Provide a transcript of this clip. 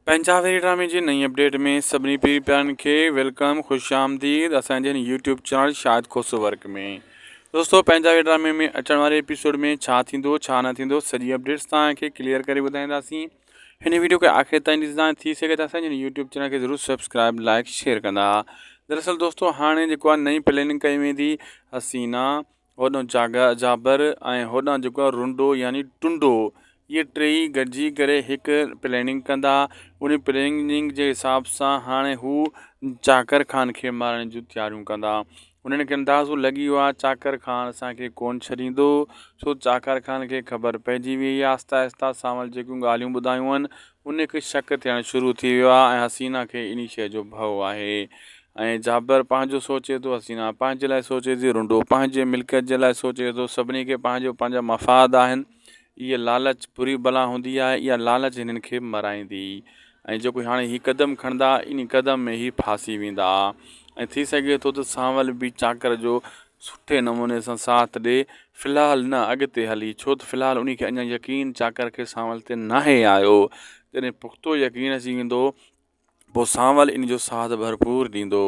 पंजाबी ड्रामे जी नई अपडेट में सभिनी पीउ प्यारनि खे वेलकम ख़ुशि आमदीद असांजे यूट्यूब चैनल शाहिद खोसो वर्क में। दोस्तों पंजाबी ड्रामे में अचण वारे एपिसोड में छा थींदो छा न थींदो सॼी अपडेट्स तव्हांखे क्लियर करे ॿुधाईंदासीं। हिन वीडियो खे आख़िर ताईं ॾिसंदा थी सघे त असांजे यूट्यूब चैनल खे ज़रूरु सब्सक्राइब लाइक शेयर कंदा। दरअसल दोस्तों हाणे जेको आहे नई प्लानिंग कई वेंदी। हसीना होॾां जाबर ऐं होॾां जेको आहे रुंडो यानी टुंडो ये टई गॾिजी करे हिकु प्लानिंग कंदा। उन प्लानिंग जे हिसाब सां हाणे हू चाकर ख़ान खे मारण जूं तयारियूं कंदा। उन्हनि खे अंदाज़ो लॻी वियो आहे चाकर ख़ान असांखे कोन छॾींदो, छो चाकर ख़ान खे ख़बर पइजी वई आहे। आहिस्ता आहिस्ता सावल जेकियूं ॻाल्हियूं ॿुधायूं आहिनि उनखे शक थियणु शुरू थी वियो आहे ऐं हसीना खे इन शइ जो भउ आहे। ऐं जाबर पंहिंजो सोचे थो, हसीना पंहिंजे लाइ सोचे थी, रुंडो पंहिंजे मिल्कियत जे लाइ सोचे थो। सभिनी खे पंहिंजा मफ़ाद आहिनि। इहा लालच बुरी बला हूंदी आहे, इहा लालच हिननि खे मराईंदी ऐं जेको हाणे हीउ क़दम खणंदा इन क़दम में ई फासी वेंदा। ऐं थी सघे थो त सांवल बि चाकर जो सुठे नमूने सां साथ ॾिए, फ़िलहालु न अॻिते हली, छो त फ़िलहालु उनखे अञा यकीन चाकर खे सांवल ते नाहे आयो। जॾहिं पुख़्तो यकीन अची वेंदो पोइ सांवल इन जो साथ भरपूर ॾींदो।